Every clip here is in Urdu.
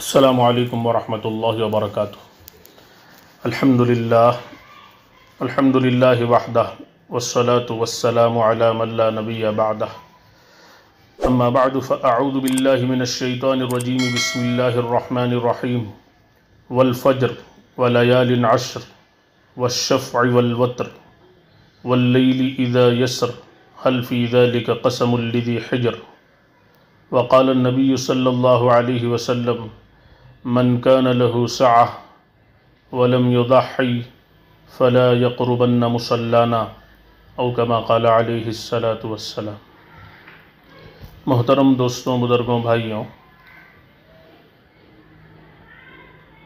السلام علیکم ورحمۃ اللہ وبرکاتہ۔ الحمد للہ وحدہ والصلاة والسلام علی من لا نبی بعدہ، اما بعد فاعوذ باللہ من الشیطان الرجیم، بسم اللہ الرحمن الرحیم۔ والفجر ولیال عشر والشفع والوتر واللیل اذا یسر هل فی ذلک قسم لذی حجر۔ وقال النبی صلی اللہ علیہ وسلم من كان له سعة ولم يضحي فلا يقربن مصلانا، او كما قال علیہ الصلاة والسلام۔ محترم دوستوں، بزرگوں، بھائیوں،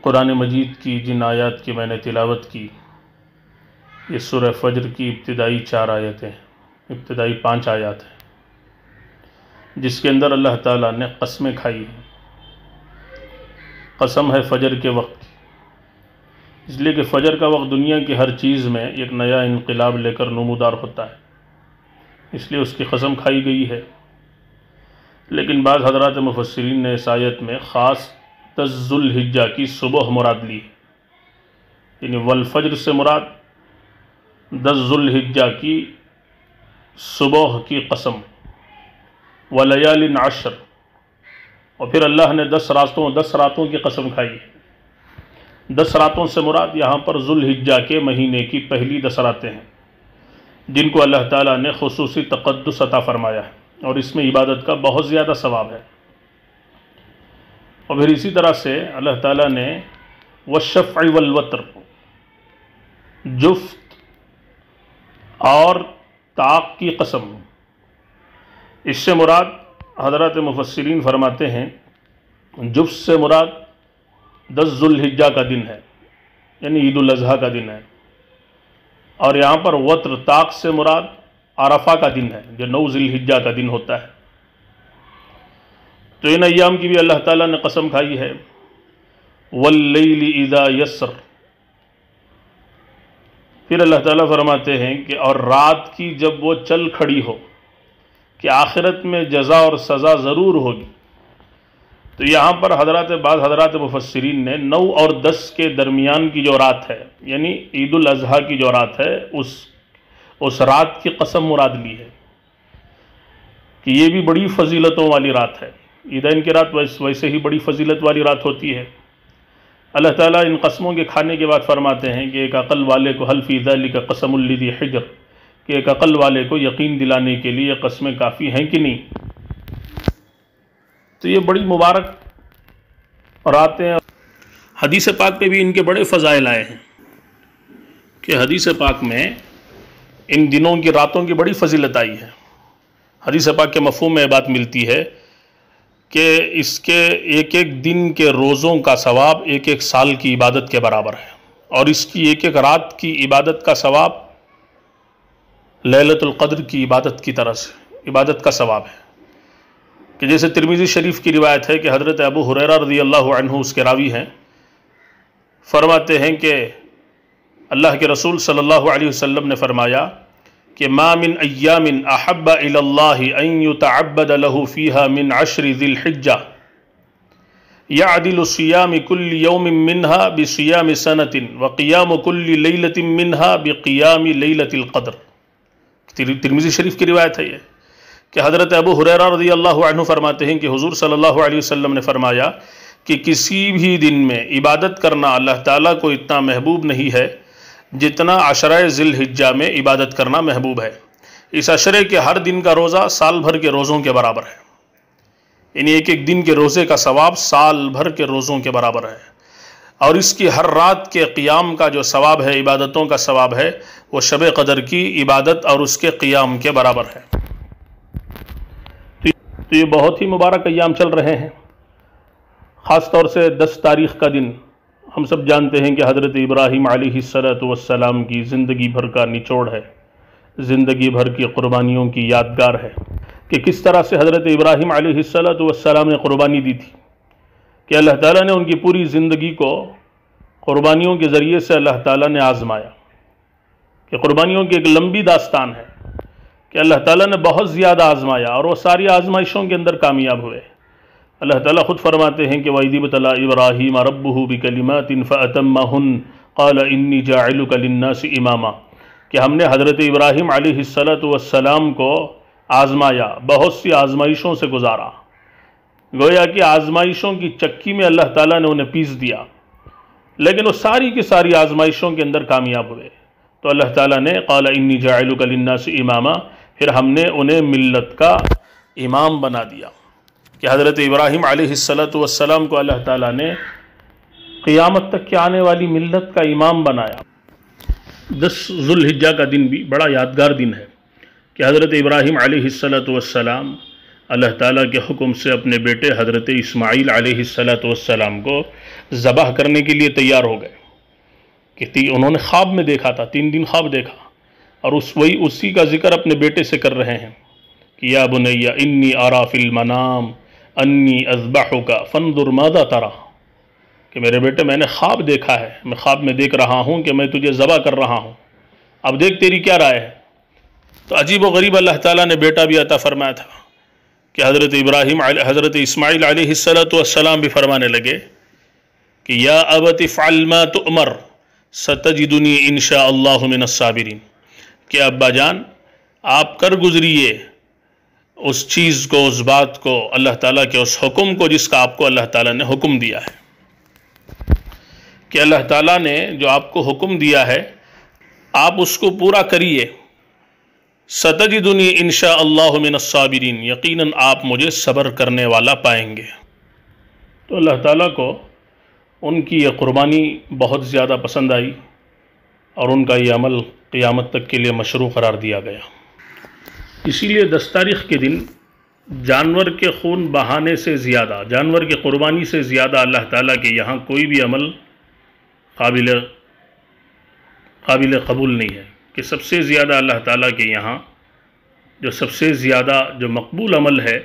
قرآن مجید کی جن آیات کی میں نے تلاوت کی، یہ سورہ فجر کی ابتدائی 4 آیتیں، ابتدائی 5 آیات ہیں، جس کے اندر اللہ تعالیٰ نے قسمیں کھائی ہیں۔ قسم ہے فجر کے وقت کی، اس لیے کہ فجر کا وقت دنیا کی ہر چیز میں ایک نیا انقلاب لے کر نمودار ہوتا ہے، اس لیے اس کی قسم کھائی گئی ہے۔ لیکن بعض حضرات مفسرین نے اس آیت میں خاص 10 ذوالحجہ کی صبح مراد لی، یعنی والفجر سے مراد 10 ذوالحجہ کی صبح کی قسم، ولیال عشر، اور پھر اللہ نے 10 راتوں کی قسم کھائی۔ 10 راتوں سے مراد یہاں پر ذوالحجہ کے مہینے کی پہلی 10 راتیں ہیں، جن کو اللہ تعالیٰ نے خصوصی تقدس عطا فرمایا ہے، اور اس میں عبادت کا بہت زیادہ ثواب ہے۔ اور پھر اسی طرح سے اللہ تعالیٰ نے والشفع والوتر، جفت اور طاق کی قسم، اس سے مراد حضرات مفسرین فرماتے ہیں جفت سے مراد 10 ذوالحجہ کا دن ہے، یعنی عید الاضحیٰ کا دن ہے، اور یہاں پر وتر طاق سے مراد عرفہ کا دن ہے، جو 9 ذوالحجہ کا دن ہوتا ہے۔ تو ان ایام کی بھی اللہ تعالیٰ نے قسم کھائی ہے۔ واللیل اذا یسر، پھر اللہ تعالیٰ فرماتے ہیں کہ اور رات کی جب وہ چل کھڑی ہو، کہ آخرت میں جزا اور سزا ضرور ہوگی۔ تو یہاں پر بعض حضرات مفسرین نے 9 اور 10 کے درمیان کی جو رات ہے، یعنی عید الاضحیٰ کی جو رات ہے، اس رات کی قسم مراد لی ہے، کہ یہ بھی بڑی فضیلتوں والی رات ہے۔ عیدین کی رات ویسے ہی بڑی فضیلت والی رات ہوتی ہے۔ اللہ تعالیٰ ان قسموں کے کھانے کے بعد فرماتے ہیں کہ ایک عقل والے کو حل فی ذلک قسم لذی حجر، کہ ایک عقل والے کو یقین دلانے کے لیے قسمیں کافی ہیں کہ نہیں۔ تو یہ بڑی مبارک راتیں، حدیث پاک پہ بھی ان کے بڑے فضائل آئے ہیں، کہ حدیث پاک میں ان دنوں کی راتوں کی بڑی فضیلت آئی ہے۔ حدیث پاک کے مفہوم میں یہ بات ملتی ہے کہ اس کے ایک ایک دن کے روزوں کا ثواب ایک ایک سال کی عبادت کے برابر ہے، اور اس کی ایک ایک رات کی عبادت کا ثواب لیلۃ القدر کی عبادت کی طرح سے عبادت کا ثواب ہے۔ کہ جیسے ترمذی شریف کی روایت ہے کہ حضرت ابو ہریرہ رضی اللہ عنہ اس کے راوی ہیں، فرماتے ہیں کہ اللہ کے رسول صلی اللہ علیہ وسلم نے فرمایا کہ ما من ایام احب الی اللہ ان یتعبد له فیہا من 10 ذی الحجہ یعدل صیام کل یوم منہا بصیام سنۃ وقیام کل لیلۃ منہا بقیام لیلۃ القدر۔ ترمذی شریف کی روایت ہے یہ، کہ حضرت ابو ہریرہ رضی اللہ عنہ فرماتے ہیں کہ حضور صلی اللہ علیہ وسلم نے فرمایا کہ کسی بھی دن میں عبادت کرنا اللہ تعالیٰ کو اتنا محبوب نہیں ہے جتنا عشرہ ذی الحجہ میں عبادت کرنا محبوب ہے۔ اس عشرے کے ہر دن کا روزہ سال بھر کے روزوں کے برابر ہے، یعنی ایک ایک دن کے روزے کا ثواب سال بھر کے روزوں کے برابر ہے، اور اس کی ہر رات کے قیام کا جو ثواب ہے، عبادتوں کا ثواب ہے، وہ شب قدر کی عبادت اور اس کے قیام کے برابر ہے۔ تو یہ بہت ہی مبارک ایام چل رہے ہیں۔ خاص طور سے 10 تاریخ کا دن ہم سب جانتے ہیں کہ حضرت ابراہیم علیہ السلام کی زندگی بھر کا نچوڑ ہے، زندگی بھر کی قربانیوں کی یادگار ہے، کہ کس طرح سے حضرت ابراہیم علیہ السلام نے قربانی دی تھی، کہ اللہ تعالیٰ نے ان کی پوری زندگی کو قربانیوں کے ذریعے سے اللہ تعالیٰ نے آزمایا، کہ قربانیوں کی ایک لمبی داستان ہے کہ اللہ تعالیٰ نے بہت زیادہ آزمایا، اور وہ ساری آزمائشوں کے اندر کامیاب ہوئے، اللہ تعالیٰ خود فرماتے ہیں کہ وَإِذِ ابْتَلَىٰ إِبْرَاهِيمَ رَبُّهُ بِكَلِمَاتٍ فَأَتَمَّهُنَّ قَالَ إِنِّي جَاعِلُكَ لِلنَّاسِ إِمَامًا کہ ہم نے حضرت ابراہیم علیہ السلام کو آزمایا، بہت سی آزمائشوں سے گزارا، گویا کہ آزمائشوں کی چکی میں اللہ تعالیٰ نے انہیں پیس دیا، لیکن وہ ساری کی ساری آزمائشوں کے اندر کامیاب ہوئے۔ تو اللہ تعالیٰ نے قال انی جاعلک للناس اماما، پھر ہم نے انہیں ملت کا امام بنا دیا کہ حضرت ابراہیم علیہ السلام کو اللہ تعالیٰ نے قیامت تک کے آنے والی ملت کا امام بنایا۔ 10 ذو الحجہ کا دن بھی بڑا یادگار دن ہے کہ حضرت ابراہیم علیہ السلام اللہ تعالیٰ کے حکم سے اپنے بیٹے حضرت اسماعیل علیہ السلام کو ذبح کرنے کے لیے تیار ہو گئے کہ انہوں نے خواب میں دیکھا تھا، 3 دن خواب دیکھا، اور اسی کا ذکر اپنے بیٹے سے کر رہے ہیں کہ یا بنی انی ارا فی المنام انی اذبحک فانظر ماذا تری، کہ میرے بیٹے میں نے خواب دیکھا ہے، میں خواب میں دیکھ رہا ہوں کہ میں تجھے ذبح کر رہا ہوں، اب دیکھ تیری کیا رائے ہے۔ تو عجیب و غریب اللہ تعالیٰ نے بیٹا بھی عطا فرمایا تھا کہ حضرت اسماعیل علیہ السلام بھی فرمانے لگے کہ یا ابت افعل ما تؤمر ستجدنی انشاءاللہ من الصابرین، کہ ابا جان آپ کر گزریے اس چیز کو، اس بات کو، اللہ تعالیٰ کے اس حکم کو جس کا آپ کو اللہ تعالیٰ نے حکم دیا ہے، کہ اللہ تعالیٰ نے جو آپ کو حکم دیا ہے آپ اس کو پورا کریے، ستجدنی انشاءاللہ من الصابرین، یقیناً آپ مجھے صبر کرنے والا پائیں گے۔ تو اللہ تعالیٰ کو ان کی یہ قربانی بہت زیادہ پسند آئی اور ان کا یہ عمل قیامت تک کے لیے مشروع قرار دیا گیا۔ اسی لیے 10 تاریخ کے دن جانور کے خون بہانے سے زیادہ، جانور کی قربانی سے زیادہ اللہ تعالیٰ کے یہاں کوئی بھی عمل قابل قبول نہیں ہے، کہ سب سے زیادہ اللہ تعالیٰ کے یہاں جو سب سے زیادہ جو مقبول عمل ہے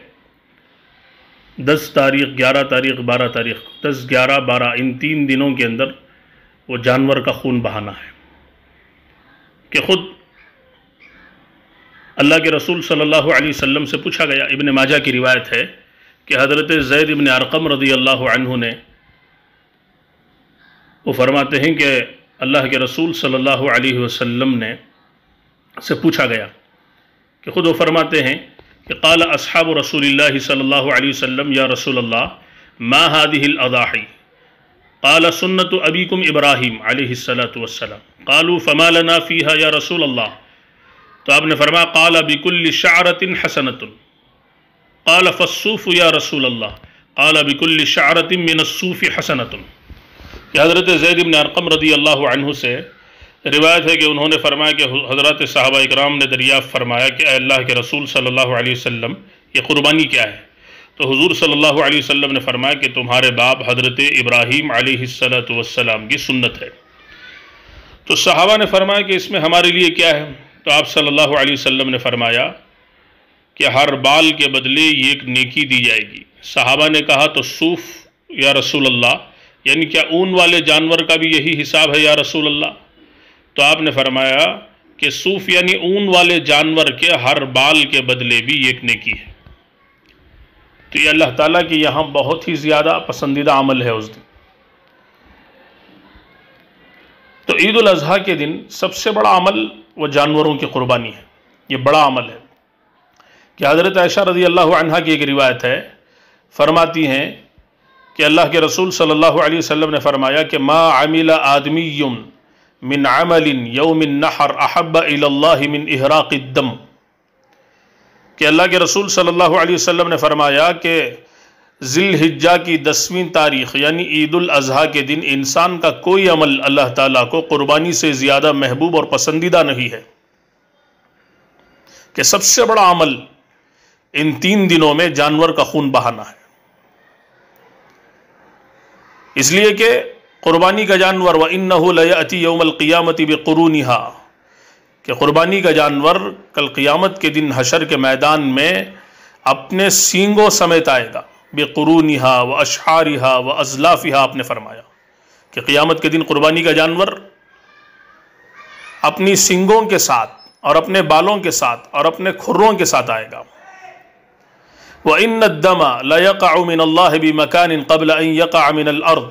10 تاریخ 11 تاریخ 12 تاریخ 10 11 12 ان 3 دنوں کے اندر وہ جانور کا خون بہانا ہے، کہ خود اللہ کے رسول صلی اللہ علیہ وسلم سے پوچھا گیا، ابن ماجہ کی روایت ہے کہ حضرت زید بن ارقم رضی اللہ عنہ نے، وہ فرماتے ہیں کہ اللہ کے رسول صلی اللہ علیہ وسلم نے سے پوچھا گیا کہ خود وہ فرماتے ہیں کہ قال اصحاب رسول اللہ صلی اللہ علیہ وسلم یا رسول اللہ ما هذه الاضاحی قال سنت ابیکم ابراہیم علیہ السلام قالوا فما لنا فیہا یا رسول اللہ، تو آپ نے فرمایا قال بكل شعرة حسنة قال فالصوف یا رسول اللہ قال بكل شعرة من الصوف حسنة، کہ حضرت زید بن ارقم رضی اللہ عنہ سے روایت ہے کہ انہوں نے فرمایا کہ حضرات صحابہ اکرام نے دریافت فرمایا کہ اے اللہ کے رسول صلی اللہ علیہ وسلم یہ قربانی کیا ہے؟ تو حضور صلی اللہ علیہ وسلم نے فرمایا کہ تمہارے باپ حضرت ابراہیم علیہ السلام کی سنت ہے۔ تو صحابہ نے فرمایا کہ اس میں ہمارے لیے کیا ہے؟ تو آپ صلی اللہ علیہ وسلم نے فرمایا کہ ہر بال کے بدلے یہ ایک نیکی دی جائے گی۔ صحابہ نے کہا تو صوف یا رسول اللہ، یعنی کیا اون والے جانور کا بھی یہی حساب ہے یا رسول اللہ؟ تو آپ نے فرمایا کہ صوف یعنی اون والے جانور کے ہر بال کے بدلے بھی ایک نیکی ہے۔ تو یہ اللہ تعالیٰ کی یہاں بہت ہی زیادہ پسندیدہ عمل ہے اس دن۔ تو عید الاضحیٰ کے دن سب سے بڑا عمل وہ جانوروں کی قربانی ہے، یہ بڑا عمل ہے کہ حضرت عائشہ رضی اللہ عنہا کی ایک روایت ہے، فرماتی ہیں کہ اللہ کے رسول صلی اللہ علیہ وسلم نے فرمایا کہ ما عمل آدمی من عمل یوم النحر احب الی اللہ من احراق الدم، کہ اللہ کے رسول صلی اللہ علیہ وسلم نے فرمایا کہ ذی الحجہ کی 10ویں تاریخ یعنی عید الاضحیٰ کے دن انسان کا کوئی عمل اللہ تعالیٰ کو قربانی سے زیادہ محبوب اور پسندیدہ نہیں ہے، کہ سب سے بڑا عمل ان 3 دنوں میں جانور کا خون بہانا ہے، اس لیے کہ قربانی کا جانور وَإِنَّهُ لَيَأْتِي يَوْمَ الْقِيَامَةِ بِقُرُونِهَا، کہ قربانی کا جانور کل قیامت کے دن حشر کے میدان میں اپنے سینگوں سمیت آئے گا، بِقُرُونِهَا وَأَشْحَارِهَا وَأَزْلَافِهَا، آپ نے فرمایا کہ قیامت کے دن قربانی کا جانور اپنی سینگوں کے ساتھ اور اپنے بالوں کے ساتھ اور اپنے کھروں کے ساتھ آئے گا۔ وَإِنَّ الدَّمَ لَيَقَعُ مِنَ اللَّهِ بِمَكَانٍ قَبْلَ أَن يَقَعَ مِنَ الْأَرْضِ،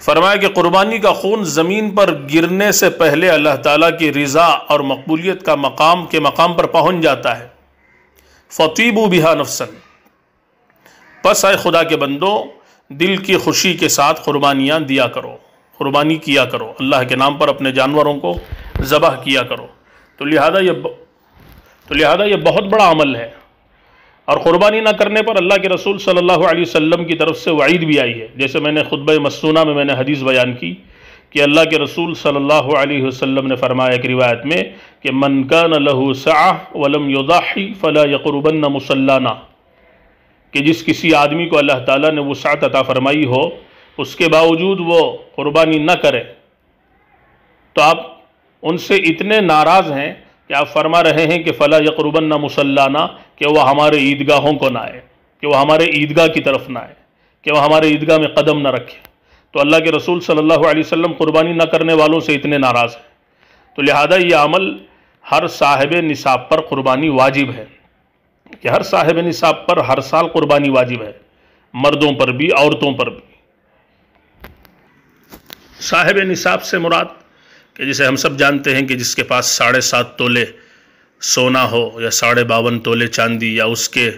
فرمایا کہ قربانی کا خون زمین پر گرنے سے پہلے اللہ تعالیٰ کی رضا اور مقبولیت کا مقام پر پہنچ جاتا ہے۔ فَطِيبُوا بِهَا نَفْسًا، پس اے خدا کے بندو دل کی خوشی کے ساتھ قربانیاں دیا کرو، قربانی کیا کرو، اللہ کے نام پر اپنے جانوروں کو ذبح کیا کرو۔ تو لہذا یہ بہت بڑا عمل ہے، اور قربانی نہ کرنے پر اللہ کے رسول صلی اللہ علیہ وسلم کی طرف سے وعید بھی آئی ہے۔ جیسے میں نے خطبہ مسنونہ میں نے حدیث بیان کی کہ اللہ کے رسول صلی اللہ علیہ وسلم نے فرمایا ایک روایت میں کہ من کان لہ سعہ ولم یضحی فلا یقربن مصلانا، کہ جس کسی آدمی کو اللہ تعالیٰ نے وسعت عطا فرمائی ہو اس کے باوجود وہ قربانی نہ کرے، تو آپ ان سے اتنے ناراض ہیں کہ آپ فرما رہے ہیں کہ فلا یقربن مصلانا، کہ وہ ہمارے عیدگاہوں کو نہ آئے، کہ وہ ہمارے عیدگاہ کی طرف نہ آئے، کہ وہ ہمارے عیدگاہ میں قدم نہ رکھے۔ تو اللہ کے رسول صلی اللہ علیہ وسلم قربانی نہ کرنے والوں سے اتنے ناراض ہیں۔ تو لہذا یہ عمل ہر صاحب نصاب پر قربانی واجب ہے، کہ ہر صاحب نصاب پر ہر سال قربانی واجب ہے، مردوں پر بھی عورتوں پر بھی۔ صاحب نصاب سے مراد کہ جسے ہم سب جانتے ہیں کہ جس کے پاس 7.5 تولے سونا ہو یا 52.5 تولے چاندی یا اس کے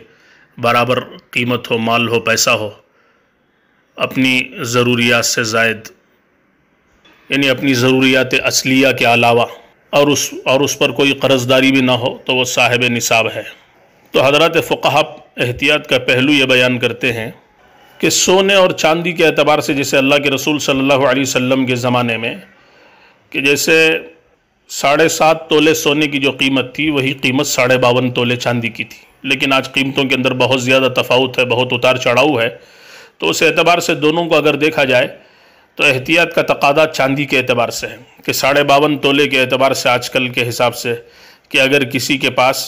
برابر قیمت ہو، مال ہو، پیسہ ہو، اپنی ضروریات سے زائد، یعنی اپنی ضروریات اصلیہ کے علاوہ، اور اس پر کوئی قرض داری بھی نہ ہو، تو وہ صاحب نصاب ہے۔ تو حضرات فقہا احتیاط کا پہلو یہ بیان کرتے ہیں کہ سونے اور چاندی کے اعتبار سے جیسے اللہ کے رسول صلی اللہ علیہ وسلم کے زمانے میں کہ جیسے 7.5 تولے سونے کی جو قیمت تھی وہی قیمت 52.5 تولے چاندی کی تھی، لیکن آج قیمتوں کے اندر بہت زیادہ تفاوت ہے، بہت اتار چڑھاؤ ہے۔ تو اس اعتبار سے دونوں کو اگر دیکھا جائے تو احتیاط کا تقاضا چاندی کے اعتبار سے ہے کہ 52.5 تولے کے اعتبار سے آج کل کے حساب سے کہ اگر کسی کے پاس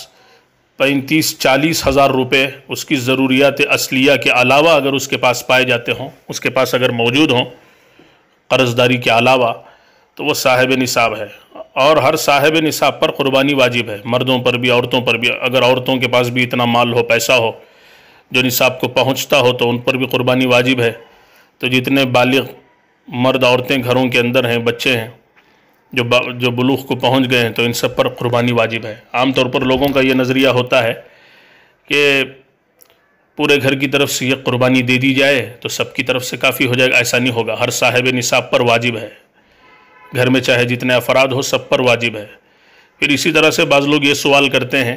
35-40 ہزار روپے اس کی ضروریات اصلیہ کے علاوہ اگر اس کے پاس پائے جاتے ہوں، اس کے پاس اگر موجود ہوں قرض داری کے علاوہ، تو وہ صاحب نصاب ہے۔ اور ہر صاحب نصاب پر قربانی واجب ہے، مردوں پر بھی عورتوں پر بھی۔ اگر عورتوں کے پاس بھی اتنا مال ہو، پیسہ ہو جو نصاب کو پہنچتا ہو، تو ان پر بھی قربانی واجب ہے۔ تو جتنے بالغ مرد عورتیں گھروں کے اندر ہیں، بچے ہیں جو بلوغ کو پہنچ گئے ہیں، تو ان سب پر قربانی واجب ہے۔ عام طور پر لوگوں کا یہ نظریہ ہوتا ہے کہ پورے گھر کی طرف سے یہ قربانی دے دی جائے تو سب کی طرف سے کافی ہو جائے گا، ایسا نہیں ہوگا۔ ہر صاحب نصاب پر واجب ہے، گھر میں چاہے جتنے افراد ہو سب پر واجب ہے۔ پھر اسی طرح سے بعض لوگ یہ سوال کرتے ہیں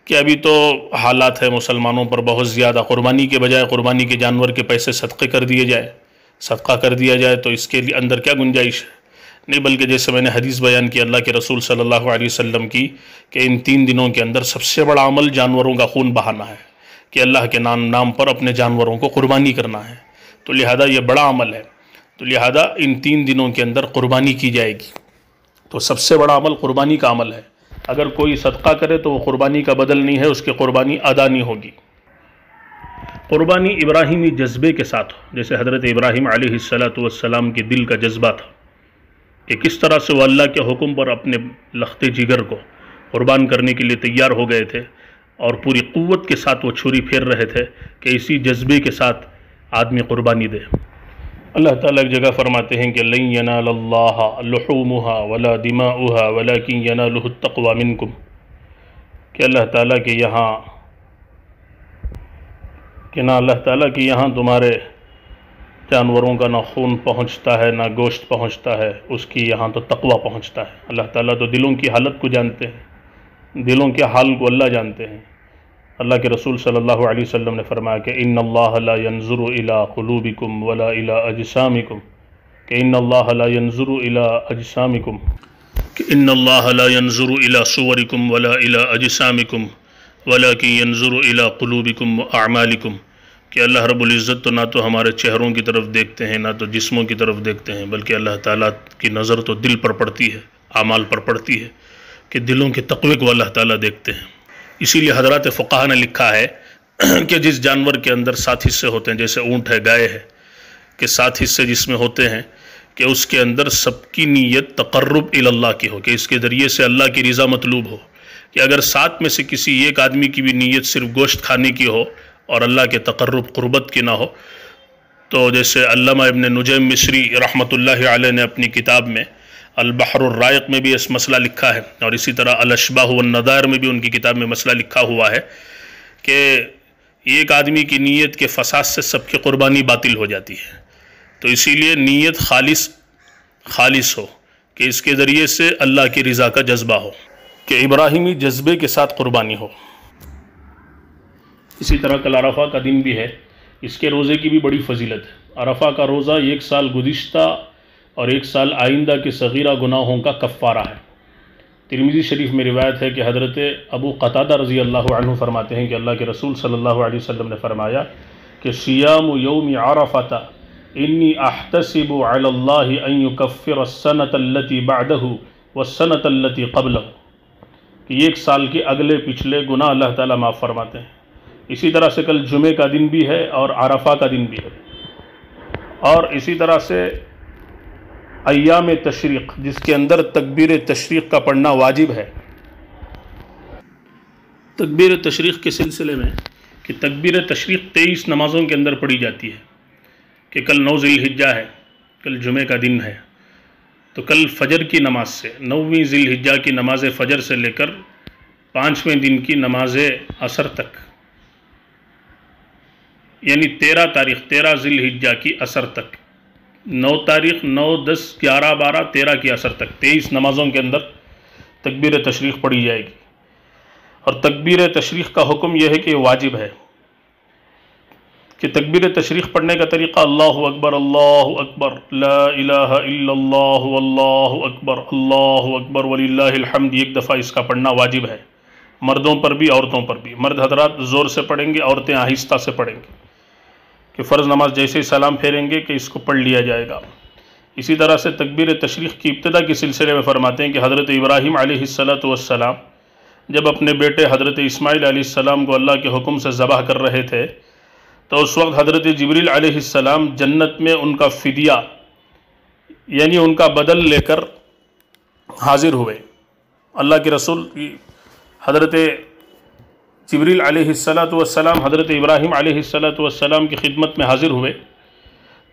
کہ ابھی تو حالات ہے مسلمانوں پر بہت زیادہ، قربانی کے بجائے قربانی کے جانور کے پیسے صدقہ کر دیا جائے تو اس کے اندر کیا گنجائش ہے؟ نہیں، بلکہ جیسے میں نے حدیث بیان کی اللہ کے رسول صلی اللہ علیہ وسلم کی کہ ان 3 دنوں کے اندر سب سے بڑا عمل جانوروں کا خون بہانا ہے، کہ اللہ کے نام پر اپنے جانوروں کو قربانی کرنا ہے۔ تو لہذا یہ بڑا عمل ہے، تو لہذا ان 3 دنوں کے اندر قربانی کی جائے گی۔ تو سب سے بڑا عمل قربانی کا عمل ہے۔ اگر کوئی صدقہ کرے تو وہ قربانی کا بدل نہیں ہے، اس کی قربانی ادا نہیں ہوگی۔ قربانی ابراہیمی جذبے کے ساتھ ہو، جیسے حضرت ابراہیم علیہ السلام کے دل کا جذبہ تھا کہ کس طرح سے وہ اللہ کے حکم پر اپنے لخت جگر کو قربان کرنے کے لیے تیار ہو گئے تھے، اور پوری قوت کے ساتھ وہ چھری پھیر رہے تھے کہ اسی جذبے کے ساتھ آدمی قربانی دے۔ اللہ تعالیٰ ایک جگہ فرماتے ہیں کہ لن ینال اللہ لحومها ولا دماؤها ولکن ینالہ التقوی منکم، کہ اللہ تعالیٰ کے یہاں تمہارے جانوروں کا نہ خون پہنچتا ہے نہ گوشت پہنچتا ہے، اس کی یہاں تو تقوی پہنچتا ہے۔ اللہ تعالیٰ تو دلوں کی حالت کو جانتے ہیں، دلوں کے حال کو اللہ جانتے ہیں۔ اللہ کے رسول صلی اللہ علیہ وسلم نے فرمایا کہ ان اللہ لا ينظر الى قلوبکم ولا الى اجسامکم، کہ ان اللہ لا ينظر الى اجسامکم، کہ ان اللہ لا ينظر الى صورکم ولا الى اجسامکم ولکن ينظر الى قلوبکم واعمالکم، کہ اللہ رب العزت تو نہ تو ہمارے چہروں کی طرف دیکھتے ہیں نہ تو جسموں کی طرف دیکھتے ہیں، بلکہ اللہ تعالیٰ کی نظر تو دل پر پڑتی ہے، اعمال پر پڑتی ہے، کہ دلوں کے تقوی کو اللہ تعالیٰ دیکھتے ہیں۔ اسی لیے حضرات فقہا نے لکھا ہے کہ جس جانور کے اندر 7 حصے ہوتے ہیں، جیسے اونٹ ہے، گائے ہے، کہ 7 حصے جس میں ہوتے ہیں کہ اس کے اندر سب کی نیت تقرب الی اللہ کی ہو، کہ اس کے ذریعے سے اللہ کی رضا مطلوب ہو، کہ اگر 7 میں سے کسی ایک آدمی کی بھی نیت صرف گوشت کھانے کی ہو اور اللہ کے تقرب قربت کی نہ ہو، تو جیسے علامہ ابن نجیم مصری رحمۃ اللہ علیہ نے اپنی کتاب میں البحر الرائق میں بھی اس مسئلہ لکھا ہے، اور اسی طرح الاشباح والنظائر میں بھی ان کی کتاب میں مسئلہ لکھا ہوا ہے کہ ایک آدمی کی نیت کے فساد سے سب کی قربانی باطل ہو جاتی ہے۔ تو اسی لیے نیت خالص ہو کہ اس کے ذریعے سے اللہ کی رضا کا جذبہ ہو، کہ ابراہیمی جذبے کے ساتھ قربانی ہو۔ اسی طرح کل عرفہ کا دن بھی ہے، اس کے روزے کی بھی بڑی فضیلت ہے۔ عرفہ کا روزہ 1 سال گزشتہ اور 1 سال آئندہ کے صغیرہ گناہوں کا کفارہ ہے۔ ترمذی شریف میں روایت ہے کہ حضرت ابو قتادہ رضی اللہ عنہ فرماتے ہیں کہ اللہ کے رسول صلی اللہ علیہ وسلم نے فرمایا کہ صیام یوم عرفۃ انی احتسب علی اللہ ان یکفر السنۃ التی بعدہ والسنۃ التی قبلہ، کہ 1 سال کے اگلے پچھلے گناہ اللہ تعالیٰ معاف فرماتے ہیں۔ اسی طرح سے کل جمعے کا دن بھی ہے اور عرفہ کا دن بھی ہے، اور اسی طرح سے ایام تشریق جس کے اندر تکبیر تشریق کا پڑھنا واجب ہے۔ تکبیر تشریق کے سلسلے میں کہ تکبیر تشریق 23 نمازوں کے اندر پڑھی جاتی ہے، کہ کل 9 ذی الحجہ ہے، کل جمعے کا دن ہے، تو کل فجر کی نماز سے 9ویں ذی الحجہ کی نماز فجر سے لے کر 5ویں دن کی نماز عصر تک، یعنی 13 تاریخ 13 ذی الحجہ کی عصر تک، 9 تاریخ 9 10 11 12 13 کی عصر تک 23 نمازوں کے اندر تکبیر تشریق پڑھی جائے گی۔ اور تکبیر تشریق کا حکم یہ ہے کہ یہ واجب ہے، کہ تکبیر تشریق پڑھنے کا طریقہ اللہ اکبر لا الہ الا اللہ واللہ اکبر وللہ الحمد، 1 دفعہ اس کا پڑھنا واجب ہے، مردوں پر بھی عورتوں پر بھی۔ مرد حضرات زور سے پڑھیں گے، عورتیں آہستہ سے پڑھیں گے، کہ فرض نماز جیسے ہی سلام پھیریں گے کہ اس کو پڑھ لیا جائے گا۔ اسی طرح سے تکبیر تشریق کی ابتدا کے سلسلے میں فرماتے ہیں کہ حضرت ابراہیم علیہ السلام جب اپنے بیٹے حضرت اسماعیل علیہ السلام کو اللہ کے حکم سے ذبح کر رہے تھے، تو اس وقت حضرت جبریل علیہ السلام جنت میں ان کا فدیہ یعنی ان کا بدل لے کر حاضر ہوئے۔ اللہ کے رسول حضرت جبریل علیہ السلام حضرت ابراہیم علیہ السلام کی خدمت میں حاضر ہوئے،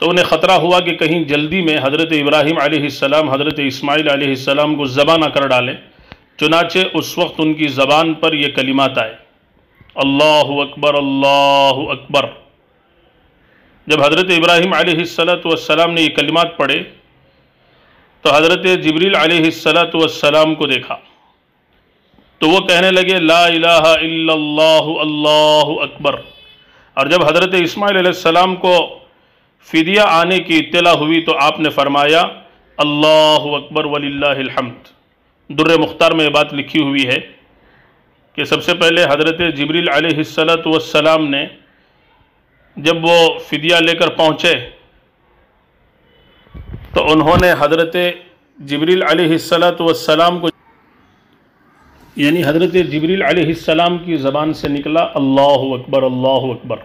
تو انہیں خطرہ ہوا کہ کہیں جلدی میں حضرت ابراہیم علیہ السلام حضرت اسماعیل علیہ السلام کو ذبح نہ کر ڈالیں۔ چنانچہ اس وقت ان کی زبان پر یہ کلمات آئے، اللہ اکبر۔ جب حضرت ابراہیم علیہ السلام نے یہ کلمات پڑھے تو حضرت جبریل علیہ السلام کو دیکھا، تو وہ کہنے لگے لا الہ الا اللہ اللہ اکبر۔ اور جب حضرت اسماعیل علیہ السلام کو فدیہ آنے کی اطلاع ہوئی تو آپ نے فرمایا اللہ اکبر وللہ الحمد۔ در مختار میں یہ بات لکھی ہوئی ہے کہ سب سے پہلے حضرت جبریل علیہ السلام نے جب وہ فدیہ لے کر پہنچے تو انہوں نے حضرت جبریل علیہ السلام کو یعنی حضرت جبریل علیہ السلام کی زبان سے نکلا اللہ اکبر اللہ اکبر،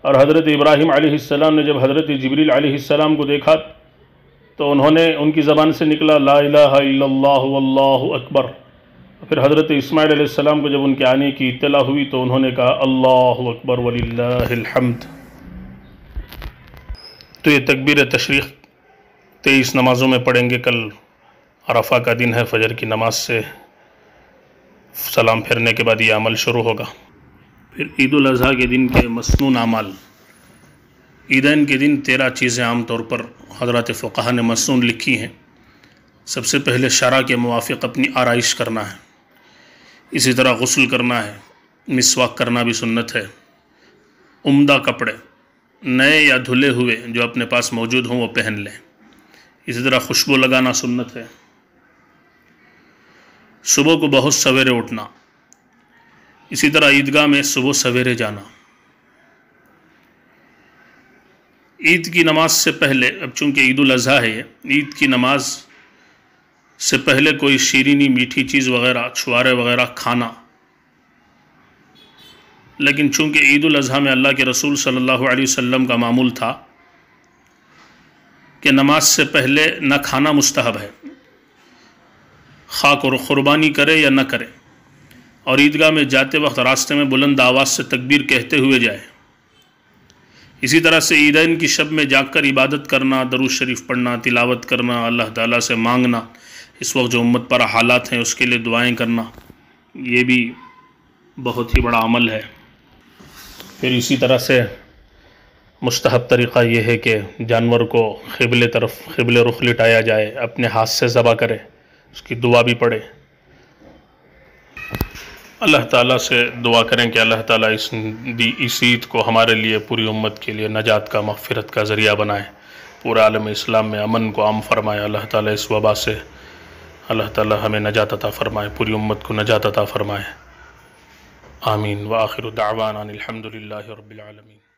اور حضرت ابراہیم علیہ السلام نے جب حضرت جبریل علیہ السلام کو دیکھا تو انہوں نے ان کی زبان سے نکلا لا الہ الا اللہ واللہ اکبر۔ پھر حضرت اسماعیل علیہ السلام کو جب ان کے آنے کی اطلاع ہوئی تو انہوں نے کہا اللہ اکبر وللہ الحمد۔ تو یہ تکبیر تشریق 23 نمازوں میں پڑھیں گے۔ کل عرفہ کا دن ہے، فجر کی نماز سے سلام پھیرنے کے بعد یہ عمل شروع ہوگا۔ پھر عید الاضحیٰ کے دن کے مسنون اعمال۔ عیدین کے دن 13 چیزیں عام طور پر حضرات فقہا نے مسنون لکھی ہیں۔ سب سے پہلے شرع کے موافق اپنی آرائش کرنا ہے، اسی طرح غسل کرنا ہے، مسواک کرنا بھی سنت ہے، عمدہ کپڑے نئے یا دھلے ہوئے جو اپنے پاس موجود ہوں وہ پہن لیں، اسی طرح خوشبو لگانا سنت ہے، صبح کو بہت سویرے اٹھنا، اسی طرح عیدگاہ میں صبح سویرے جانا۔ عید کی نماز سے پہلے، اب چونکہ عید الاضحیٰ ہے، عید کی نماز سے پہلے کوئی شیرینی میٹھی چیز وغیرہ چھوارے وغیرہ کھانا، لیکن چونکہ عید الاضحیٰ میں اللہ کے رسول صلی اللہ علیہ وسلم کا معمول تھا کہ نماز سے پہلے نہ کھانا مستحب ہے، خواہ قربانی کرے یا نہ کرے، اور عیدگاہ میں جاتے وقت راستے میں بلند آواز سے تکبیر کہتے ہوئے جائے۔ اسی طرح سے عیدین کی شب میں جاگ کر عبادت کرنا، درود شریف پڑھنا، تلاوت کرنا، اللہ تعالیٰ سے مانگنا، اس وقت جو امت پر حالات ہیں اس کے لیے دعائیں کرنا، یہ بھی بہت ہی بڑا عمل ہے۔ پھر اسی طرح سے مستحب طریقہ یہ ہے کہ جانور کو قبل رخ لٹایا جائے، اپنے ہاتھ سے ذبح کرے، اس کی دعا بھی پڑھے۔ اللہ تعالیٰ سے دعا کریں کہ اللہ تعالیٰ اس عید کو ہمارے لیے، پوری امت کے لیے نجات کا، مغفرت کا ذریعہ بنائے، پورا عالم اسلام میں امن کو عام فرمائے۔ اللہ تعالیٰ اس وبا سے اللہ تعالیٰ ہمیں نجات عطا فرمائے، پوری امت کو نجات عطا فرمائے۔ آمین۔ وآخر دعوانا الحمد للہ رب العالمین۔